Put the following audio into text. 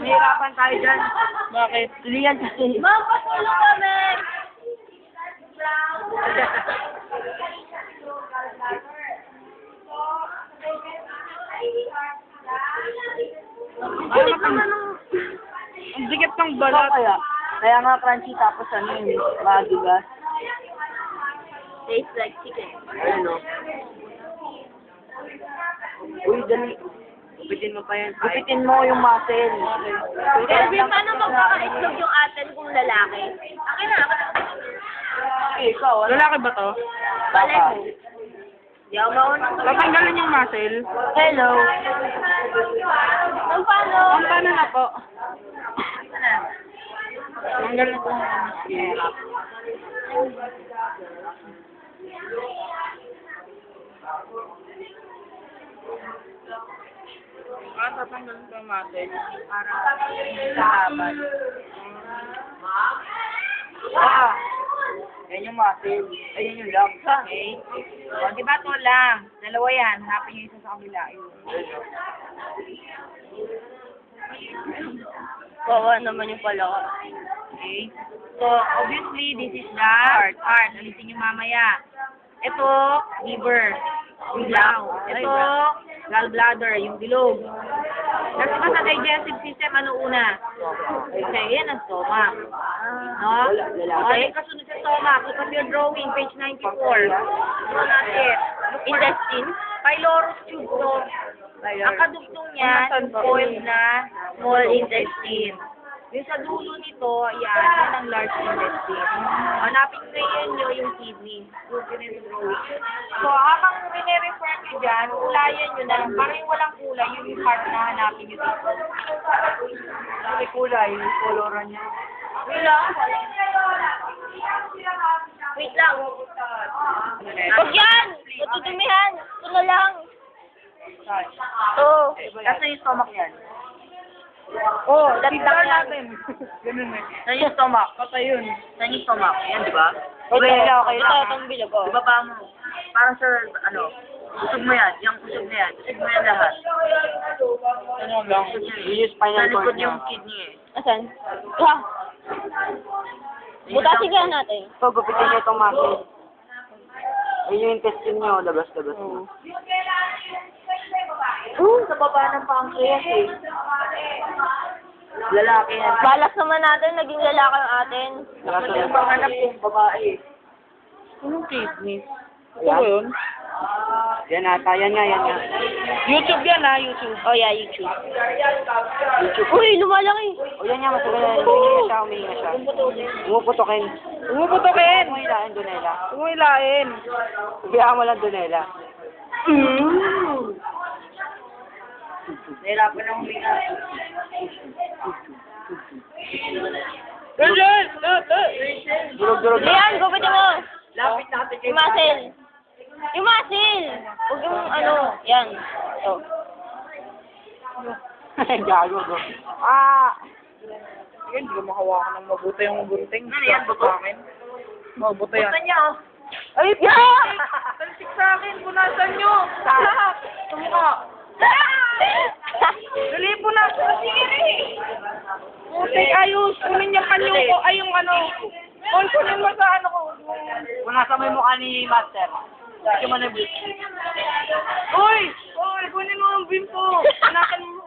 Mahirapan tayo dyan. Bakit? Lian kasi. Ma'am, patulong kami! Kulit naman ang... Ang dikit ng balat. Kaya nga crunchy tapos ano yun, madigas. Tastes like chicken. Ayun o. Uy, dali. Gupitin mo pa yan. Gupitin mo yung muscle. Kasi paano magkakaitlog yung atin kung lalaki? Akin na, Ikaw, ano? Lalaki ba to? Balay mo. Di ako maunang. Tatanggalin yung muscle. Hello. Ang paano? Ang paano na po? Tanggal na po. Tatanggalin ko yung muscle. Para Sahaban. Yan yung muscle. Ayun yung lump. Okay? O, di ba ito lang? Dalawa yan. Hanapin niyo isa sa kabila. Kawa naman yung palaka. Okay? So, obviously, this is the heart. Alisin niyo mamaya. Ito, liver. Yung black. Ito, gallbladder, yung bilog. Kasi ba sa digestive system, ano una? Okay, yan ang stomach. No? Okay, kasunod sa stomach. Look at your drawing, page 94. Ano natin? Intestine? Pylorus tube to. Ang kadugtong niyan, coiled na small intestine. Yung sa dulo nito, yan ang large intestine. Hanapin nyo yung kidney. So, habang minirefer nyo dyan, ulayan nyo na, parang yung walang kulay, yun yung part na hanapin nyo dito. May kulay, yung koloran niya. Wait lang. Wait lang. Huwag yan! Matutumihan! Ito na lang. Oo. Kasi yung stomach yan. Oh, Datdak natin. Ganun eh. Saan yung stomach? Patay yun. Saan yung stomach? Yan, di ba? Okay, Okay ito, lang. itong bilog ko. Di ba pa mo? Parang sir, ano, kusog mo yan. Yung kusog na yan. Kusog mo yan lahat. Ano lang? Yung spinal cord yung kidney eh. Asan? Ah! Butasin kaya natin. So, gupitin niyo itong muscle. Ayun yung intestine niyo, labas-labas mo. Sa baba ng pancreas eh. Lalaki yan. Balak naman natin, naging lalaki yung atin. Kasi yung panganap yung babae eh. Anong kidney? Ito Yan. ba yun? Yan ata, yan nga, yan nga. YouTube yan ha, YouTube. Oh yeah, YouTube. YouTube. Uy, lumalaki. O yan nga, matagal na humihinga siya, humihinga siya. Umuputokin. Umuputokin! Umuhilain, Donela. Umilain. Biyaan mo lang, Donela. Nahirapan na huminga. Ganyan! Durog-durog na. Lian, gupitin mo. Lapit natin kay Yung muscle. Yung muscle. Huwag yung ano. Yan. Ito. Gago, go. Yan, hindi ko makawakan ng mabuti yung gunting. Ano yan, buto? Sa akin. Mabuti yan. Gusto niya, oh. Ay, yeah! Talsik sa akin, punasan nyo! Lahat! Tumukha! Dali po na! Putik, ayos! Kunin yung kanyong ko, ay yung ano. Kunin mo sa ano ko. Punasan mo yung mukha ni Master. Sige mo na yung Uy! Uy! Kunin mo ang bimpo! Punasan mo.